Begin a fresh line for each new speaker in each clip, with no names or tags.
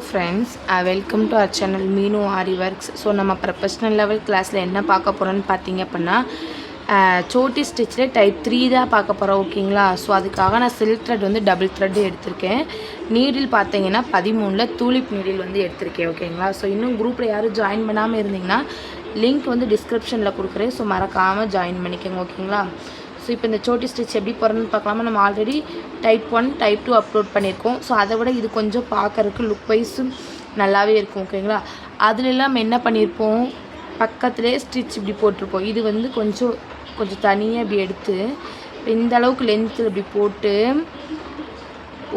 Friends, welcome to our channel Meenu Aari works. So நம்ம professional level கிளாஸில் என்ன பார்க்க போகிறோன்னு பார்த்தீங்க அப்படின்னா, சோட்டி ஸ்டிச்சில் டைப் 3 தான் பார்க்க போகிறோம். ஓகேங்களா? ஸோ அதுக்காக நான் சில்க் த்ரெட் வந்து டபுள் த்ரெட் எடுத்திருக்கேன். நீடில் பார்த்தீங்கன்னா 13 டூலிப் நீடில் வந்து எடுத்திருக்கேன். ஓகேங்களா? ஸோ இன்னும் குரூப்பில் யாரும் ஜாயின் பண்ணாமல் இருந்தீங்கன்னா லிங்க் வந்து டிஸ்கிரிப்ஷனில் கொடுக்குறேன். ஸோ மறக்காமல் ஜாயின் பண்ணிக்கோங்க. ஓகேங்களா? ஸோ இப்போ இந்த சோட்டி ஸ்டிச் எப்படி போகிறதுன்னு பார்க்கலாமா. நம்ம ஆல்ரெடி டைப் 1 டைப் 2 அப்லோட் பண்ணியிருக்கோம். ஸோ அதை விட இது கொஞ்சம் பார்க்கறதுக்கு லுக் வைஸும் நல்லாவே இருக்கும். ஓகேங்களா? அதுலெல்லாம் நம்ம என்ன பண்ணியிருப்போம், பக்கத்துலேயே ஸ்டிச் இப்படி போட்டிருப்போம். இது வந்து கொஞ்சம் தனியாக இப்படி எடுத்து இப்போ இந்த அளவுக்கு லென்த்தில் இப்படி போட்டு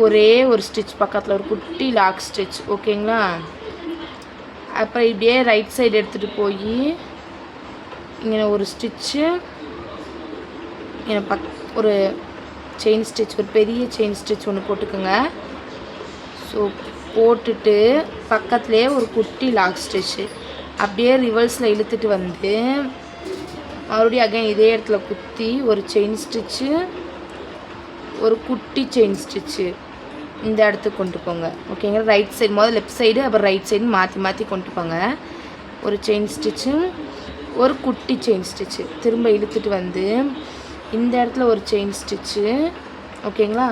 ஒரே ஒரு ஸ்டிச் பக்கத்தில் ஒரு குட்டி லாக் ஸ்டிச். ஓகேங்களா? அப்புறம் இப்படியே ரைட் சைடு எடுத்துகிட்டு போய் இங்கே ஒரு ஸ்டிச்சு, ஒரு செயின் ஸ்டிச், ஒரு பெரிய செயின் ஸ்டிச் ஒன்று போட்டுக்கோங்க. ஸோ போட்டுட்டு பக்கத்துலேயே ஒரு குட்டி லாக் ஸ்டிச்சு அப்படியே ரிவர்ஸில் இழுத்துட்டு வந்து மறுபடியும் அகைன் இதே இடத்துல குத்தி ஒரு செயின் ஸ்டிச்சு, ஒரு குட்டி செயின் ஸ்டிச்சு இந்த இடத்துக்கு கொண்டு போங்க. ஓகேங்களா? ரைட் சைடு முதல்ல லெஃப்ட் சைடு அப்புறம் ரைட் சைடு மாற்றி கொண்டு போங்க. ஒரு செயின் ஸ்டிச்சு, ஒரு குட்டி செயின் ஸ்டிச்சு திரும்ப இழுத்துட்டு வந்து இந்த இடத்துல ஒரு செயின் ஸ்டிச்சு. ஓகேங்களா?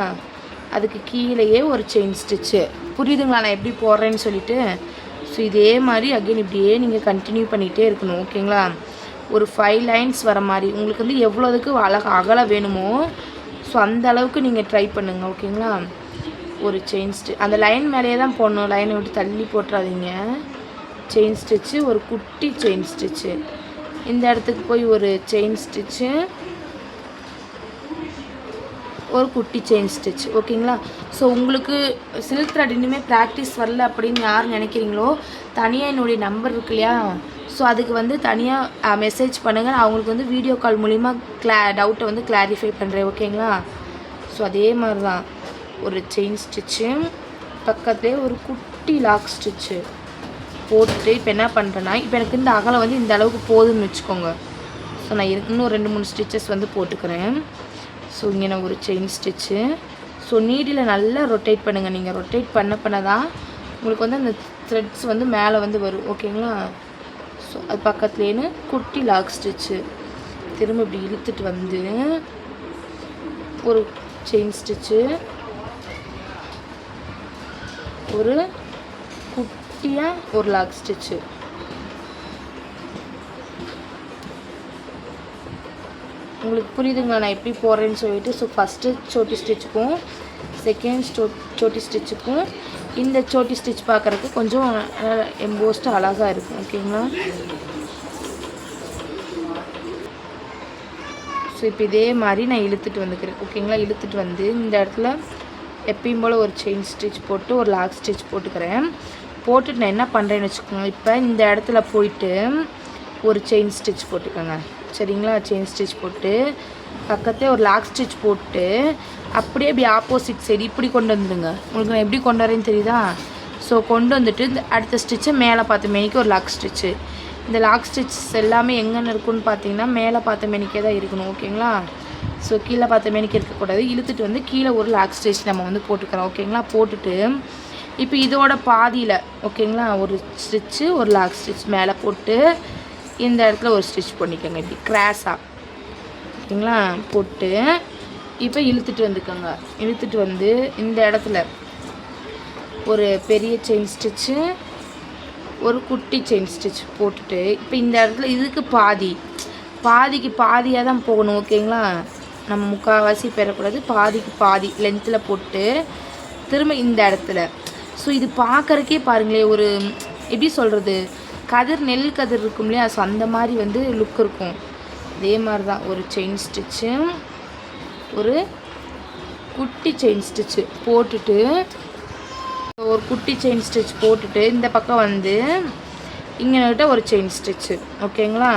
அதுக்கு கீழேயே ஒரு செயின் ஸ்டிச்சு. புரியுதுங்களா நான் எப்படி போடுறேன்னு சொல்லிட்டு? ஸோ இதே மாதிரி அகைன் இப்படியே நீங்கள் கண்டினியூ பண்ணிகிட்டே இருக்கணும். ஓகேங்களா? ஒரு 5 லைன்ஸ் வர மாதிரி உங்களுக்கு வந்து எவ்வளோதுக்கு அகல வேணுமோ ஸோ அந்த அளவுக்கு நீங்கள் ட்ரை பண்ணுங்கள். ஓகேங்களா? ஒரு செயின் ஸ்டிச் அந்த லைன் மேலேயே தான் போடணும், லைனை விட்டு தள்ளி போட்டுறாதீங்க. செயின் ஸ்டிச்சு, ஒரு குட்டி செயின் ஸ்டிச்சு, இந்த இடத்துக்கு போய் ஒரு செயின் ஸ்டிச்சு, ஒரு குட்டி செயின் ஸ்டிச். ஓகேங்களா? ஸோ உங்களுக்கு சில்க் த்ரெட் இன்னுமே ப்ராக்டிஸ் வரல அப்படின்னு யார் நினைக்கிறீங்களோ தனியாக என்னுடைய நம்பர் இருக்கு இல்லையா, ஸோ அதுக்கு வந்து தனியாக மெசேஜ் பண்ணுங்கள். நான் அவங்களுக்கு வந்து வீடியோ கால் மூலிமா டவுட்டை வந்து கிளாரிஃபை பண்ணுறேன். ஓகேங்களா? ஸோ அதே மாதிரி தான் ஒரு செயின் ஸ்டிச்சு பக்கத்துலேயே ஒரு குட்டி லாக் ஸ்டிச்சு போட்டுட்டு இப்போ என்ன பண்ணுறேன்னா, இப்போ எனக்கு இந்த அகலம் வந்து இந்த அளவுக்கு போதும்னு வச்சுக்கோங்க. ஸோ நான் இன்னும் 2-3 ஸ்டிச்சஸ் வந்து போட்டுக்கிறேன். ஸோ இங்கே நான் ஒரு செயின் ஸ்டிச்சு. ஸோ நீடில் நல்லா ரொட்டேட் பண்ணுங்கள். நீங்கள் ரொட்டேட் பண்ண தான் உங்களுக்கு வந்து அந்த த்ரெட்ஸ் வந்து மேலே வந்து வரும். ஓகேங்களா? ஸோ அது பக்கத்துலேன்னு குட்டி லாக் ஸ்டிச்சு திரும்ப இப்படி இழுத்துட்டு வந்து ஒரு செயின் ஸ்டிச்சு, ஒரு குட்டியாக ஒரு லாக் ஸ்டிச்சு. உங்களுக்கு புரியுதுங்களா நான் எப்படி போடுறேன்னு சொல்லிட்டு? So first Chhoti ஸ்டிச்சுக்கும் second Chhoti ஸ்டிச்சுக்கும் இந்த சோட்டி ஸ்டிச் பார்க்குறதுக்கு கொஞ்சம் எம்போஸ்ட்டு அழகாக இருக்கும். ஓகேங்களா? ஸோ இப்போ இதே மாதிரி நான் இழுத்துட்டு வந்துக்கிறேன். ஓகேங்களா? இழுத்துட்டு வந்து இந்த இடத்துல எப்பயும் போல் ஒரு செயின் ஸ்டிச் போட்டு ஒரு லாக் ஸ்டிச் போட்டுக்கிறேன். போட்டுட்டு நான் என்ன பண்ணுறேன்னு வச்சுக்கோங்க, இப்போ இந்த இடத்துல போயிட்டு ஒரு செயின் ஸ்டிச் போட்டுக்கோங்க. சரிங்களா? செயின் ஸ்டிச் போட்டு பக்கத்தே ஒரு லாக் ஸ்டிச் போட்டு அப்படியே இப்படி ஆப்போசிட் சைடு இப்படி கொண்டு வந்துடுங்க. உங்களுக்கு நான் எப்படி கொண்டு வரேன்னு தெரியுதா? ஸோ கொண்டு வந்துட்டு இந்த அடுத்த ஸ்டிச்சை மேலே பார்த்த மேனிக்கு ஒரு லாக் ஸ்டிச்சு. இந்த லாக் ஸ்டிச் எல்லாமே எங்கன்னு இருக்குன்னு பார்த்தீங்கன்னா மேலே பார்த்த மேனிக்கே தான் இருக்கணும். ஓகேங்களா? ஸோ கீழே பார்த்த மேனிக்கு இருக்கக்கூடாது. இழுத்துட்டு வந்து கீழே ஒரு லாக் ஸ்டிச் நம்ம வந்து போட்டுக்கிறோம். ஓகேங்களா? போட்டுட்டு இப்போ இதோட பாதியில் ஓகேங்களா ஒரு ஸ்டிச்சு, ஒரு லாக் ஸ்டிச் மேலே போட்டு இந்த இடத்துல ஒரு ஸ்டிச் பண்ணிக்கோங்க இப்படி கிராஸாக. ஓகேங்களா? போட்டு இப்போ இழுத்துட்டு வந்துக்கோங்க. இழுத்துட்டு வந்து இந்த இடத்துல ஒரு பெரிய செயின் ஸ்டிச்சு, ஒரு குட்டி செயின் ஸ்டிச் போட்டுட்டு இப்போ இந்த இடத்துல இதுக்கு பாதிக்கு பாதியாக தான் போகணும். ஓகேங்களா? நம்ம முக்கால்வாசி பெறக்கூடாது, பாதிக்கு பாதி லென்த்தில் போட்டு திரும்ப இந்த இடத்துல. ஸோ இது பார்க்குறக்கே பாருங்களேன், ஒரு எப்படி சொல்கிறது, நெல் கதிர் இருக்கும் இல்லையா, ஸோ அந்த மாதிரி வந்து லுக் இருக்கும். அதே மாதிரி தான் ஒரு செயின் ஸ்டிச்சு, ஒரு குட்டி செயின் ஸ்டிச்சு போட்டுட்டு ஒரு குட்டி செயின் ஸ்டிச் போட்டுட்டு இந்த பக்கம் வந்து இங்கே ஒரு செயின் ஸ்டிச்சு. ஓகேங்களா?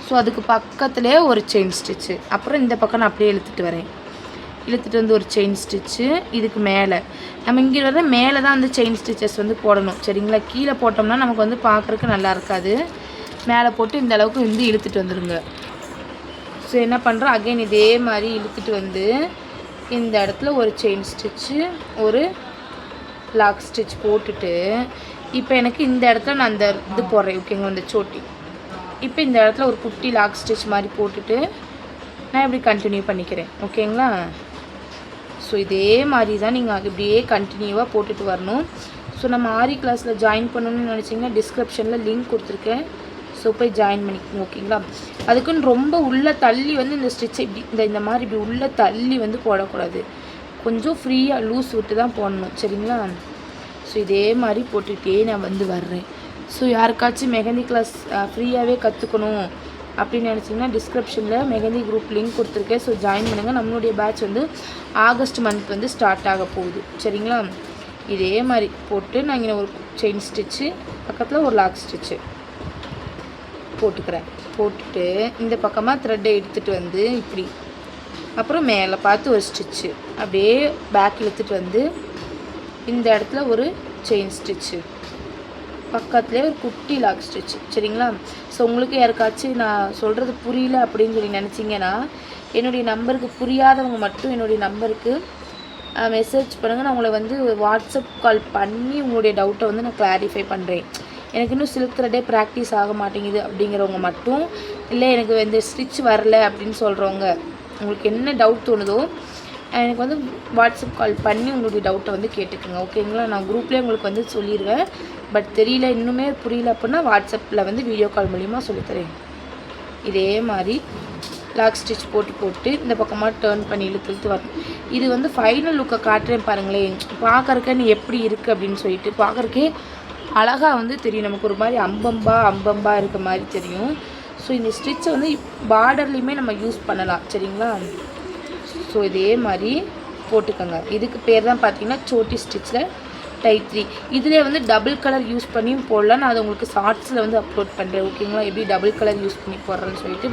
ஸோ அதுக்கு பக்கத்துலேயே ஒரு செயின் ஸ்டிச்சு. அப்புறம் இந்த பக்கம் நான் அப்படியே இழுத்துட்டு வரேன். இழுத்துட்டு வந்து ஒரு செயின் ஸ்டிச்சு. இதுக்கு மேலே நம்ம இங்கே வர மேலே தான் வந்து செயின் ஸ்டிச்சஸ் வந்து போடணும். சரிங்களா? கீழே போட்டோம்னா நமக்கு வந்து பார்க்குறதுக்கு நல்லா இருக்காது. மேலே போட்டு இந்த அளவுக்கு வந்து இழுத்துட்டு வந்துடுங்க. ஸோ என்ன பண்ணுறோம், அகைன் இதே மாதிரி இழுத்துட்டு வந்து இந்த இடத்துல ஒரு செயின் ஸ்டிச்சு, ஒரு லாக் ஸ்டிச் போட்டுட்டு இப்போ எனக்கு இந்த இடத்துல நான் அந்த இது போடுறேன் ஓகேங்களா, இந்த சோட்டி. இப்போ இந்த இடத்துல ஒரு குட்டி லாக் ஸ்டிச் மாதிரி போட்டுட்டு நான் இப்படி கண்டினியூ பண்ணிக்கிறேன் ஓகேங்களா. ஸோ இதே மாதிரி தான் நீங்கள் இப்படியே கண்டினியூவாக போட்டுட்டு வரணும். ஸோ நம்ம ஆரி கிளாஸில் ஜாயின் பண்ணணும்னு நினச்சிங்கன்னா டிஸ்கிரிப்ஷனில் லிங்க் கொடுத்துருக்கேன். ஸோ போய் ஜாயின் பண்ணிக்கோங்க ஓகேங்களா. அதுக்குன்னு ரொம்ப உள்ளே தள்ளி வந்து இந்த ஸ்டிச்சை இப்படி இந்த மாதிரி இப்படி உள்ளே தள்ளி வந்து போடக்கூடாது. கொஞ்சம் ஃப்ரீயாக லூஸ் விட்டு தான் போடணும் சரிங்களா. ஸோ இதே மாதிரி போட்டுகிட்டே நான் வந்து வர்றேன். ஸோ யாருக்காச்சும் மெஹந்தி கிளாஸ் ஃப்ரீயாகவே கற்றுக்கணும் அப்படின்னு நினச்சிங்கன்னா டிஸ்கிரிப்ஷனில் மெஹந்தி குரூப் லிங்க் கொடுத்துருக்கேன். ஸோ ஜாயின் பண்ணுங்கள். நம்மளுடைய பேட்ச் வந்து ஆகஸ்ட் மந்த் வந்து ஸ்டார்ட் ஆக போகுது சரிங்களா. இதே மாதிரி போட்டு நான் இங்கே ஒரு செயின் ஸ்டிச்சு பக்கத்தில் ஒரு லாக் ஸ்டிச்சு போட்டுக்கிறேன். போட்டுட்டு இந்த பக்கமாக த்ரெட்டை எடுத்துகிட்டு வந்து இப்படி அப்புறம் மேலே பார்த்து ஒரு ஸ்டிச்சு அப்படியே பேக் இழுத்துட்டு வந்து இந்த இடத்துல ஒரு செயின் ஸ்டிச்சு பக்கத்துலேயே ஒரு குட்டி லாக் ஸ்டிச்சு சரிங்களா. ஸோ உங்களுக்கு யாருக்காச்சும் நான் சொல்கிறது புரியல அப்படின்னு சொல்லி நினச்சிங்கன்னா என்னுடைய நம்பருக்கு புரியாதவங்க மட்டும் என்னுடைய நம்பருக்கு மெசேஜ் பண்ணுங்கள். நான் உங்களை வந்து வாட்ஸ்அப் கால் பண்ணி உங்களுடைய டவுட்டை வந்து நான் கிளாரிஃபை பண்ணுறேன். எனக்கு இன்னும் சில்க் த்ரெட்டே ப்ராக்டிஸ் ஆக மாட்டேங்குது அப்படிங்கிறவங்க மட்டும், இல்லை எனக்கு இந்த ஸ்டிச் வரல அப்படின்னு சொல்கிறவங்க, உங்களுக்கு என்ன டவுட் தோணுதோ எனக்கு வந்து வாட்ஸ்அப் கால் பண்ணி உங்களுடைய டவுட்டை வந்து கேட்டுக்குங்க ஓகேங்களா. நான் குரூப்லேயே உங்களுக்கு வந்து சொல்லிடுவேன். பட் தெரியல இன்னுமே புரியல அப்படின்னா வாட்ஸ்அப்பில் வந்து வீடியோ கால் மூலிமா சொல்லித்தரேன். இதே மாதிரி லாக் ஸ்டிச் போட்டு இந்த பக்கமாக டேர்ன் பண்ணி இழுத்து வரணும். இது வந்து ஃபைனல் லுக்கை காட்டுறேன் பாருங்களேன். பார்க்குறக்கே நீ எப்படி இருக்குது அப்படின்னு சொல்லிட்டு பார்க்குறக்கே அழகாக வந்து தெரியும். நமக்கு ஒரு மாதிரி அம்பம்பா இருக்க மாதிரி தெரியும். ஸோ இந்த ஸ்டிச்சை வந்து பார்டர்லேயுமே நம்ம யூஸ் பண்ணலாம் சரிங்களா. ஸோ இதே மாதிரி போட்டுக்கோங்க. இதுக்கு பேர் தான் பார்த்தீங்கன்னா சோட்டி ஸ்டிச்சில் டைப் 3. இதிலே வந்து டபுள் கலர் யூஸ் பண்ணியும் போடலாம். நான் அதை உங்களுக்கு ஷார்ட்ஸில் வந்து அப்லோட் பண்ணுறேன் ஓகேங்களா, எப்படி டபுள் கலர் யூஸ் பண்ணி போடுறேன்னு சொல்லிட்டு.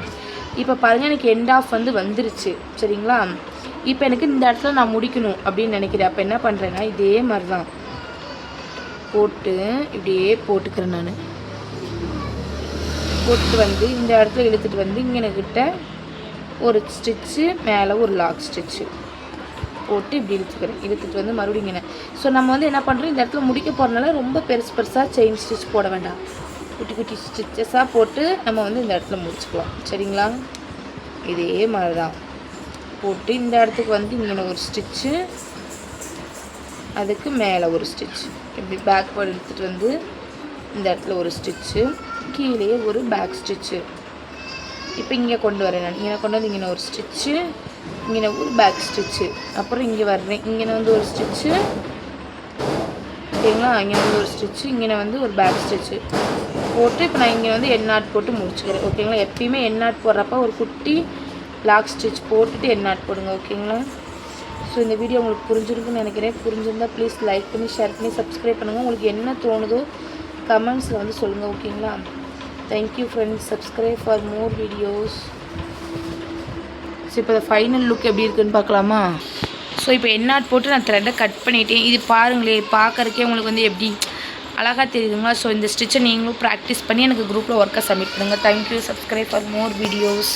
இப்போ பாருங்கள் எனக்கு எண்ட் ஆஃப் வந்து வந்துருச்சு சரிங்களா. இப்போ எனக்கு இந்த இடத்துல நான் முடிக்கணும் அப்படின்னு நினைக்கிறேன். அப்போ என்ன பண்ணுறேன்னா இதே மாதிரி தான் போட்டு இப்படியே போட்டுக்கிறேன். நான் போட்டு வந்து இந்த இடத்துல இழுத்துட்டு வந்து இங்கேக்கிட்ட ஒரு ஸ்டிச்சு மேலே ஒரு லாக் ஸ்டிச்சு போட்டு இப்படி இழுத்துட்டு வந்து மறுபடியும் இங்கே. ஸோ நம்ம வந்து என்ன பண்ணுறோம், இந்த இடத்துல முடிக்க போகிறதுனால ரொம்ப பெருசாக செயின் ஸ்டிச் போட வேண்டாம். குட்டி ஸ்டிச்சஸாக போட்டு நம்ம வந்து இந்த இடத்துல முடிச்சுக்கலாம் சரிங்களா. இதே மாதிரி தான் போட்டு இந்த இடத்துக்கு வந்து இங்கே ஒரு ஸ்டிச்சு, அதுக்கு மேலே ஒரு ஸ்டிச், இப்படி பேக்வேர்டு எடுத்துகிட்டு வந்து இந்த இடத்துல ஒரு ஸ்டிச்சு, கீழே ஒரு பேக் ஸ்டிச்சு. இப்போ இங்கே கொண்டு வரேன் நான். இங்கே கொண்டு வந்து இங்கே ஒரு ஸ்டிச்சு, இங்கே ஒரு பேக் ஸ்டிச்சு, அப்புறம் இங்கே வர்றேன். இங்கே வந்து ஒரு ஸ்டிச்சு ஓகேங்களா. இங்கே வந்து ஒரு ஸ்டிச்சு, இங்கே வந்து ஒரு பேக் ஸ்டிச்சு போட்டு இப்போ நான் இங்கே வந்து என் நாட் போட்டு முடிச்சுக்கிறேன் ஓகேங்களா. எப்பயுமே என் நாட் போடுறப்ப ஒரு குட்டி லாக் ஸ்டிச் போட்டுட்டு என் நாட் போடுங்க ஓகேங்களா. ஸோ இந்த வீடியோ உங்களுக்கு புரிஞ்சிருக்குன்னு நினைக்கிறேன். புரிஞ்சிருந்தால் ப்ளீஸ் லைக் பண்ணி ஷேர் பண்ணி சப்ஸ்கிரைப் பண்ணுங்கள். உங்களுக்கு என்ன தோணுதோ கமெண்ட்ஸில் வந்து சொல்லுங்கள் ஓகேங்களா. Thank you friends. Subscribe for more videos. So இப்போ ஃபைனல் லுக் எப்படி இருக்குன்னு பார்க்கலாமா. ஸோ இப்போ என்னாட் போட்டு நான் த்ரெட்டை கட் பண்ணிட்டேன். இது பாருங்களேன், பார்க்குறக்கே உங்களுக்கு வந்து எப்படி அழகாக தெரியுதுங்களா. ஸோ இந்த ஸ்டிச்சை நீங்களும் ப்ராக்டிஸ் பண்ணி எனக்கு குரூப்பில் ஒர்க்கை சப்மிட் பண்ணுங்கள். Thank you. Subscribe for more videos.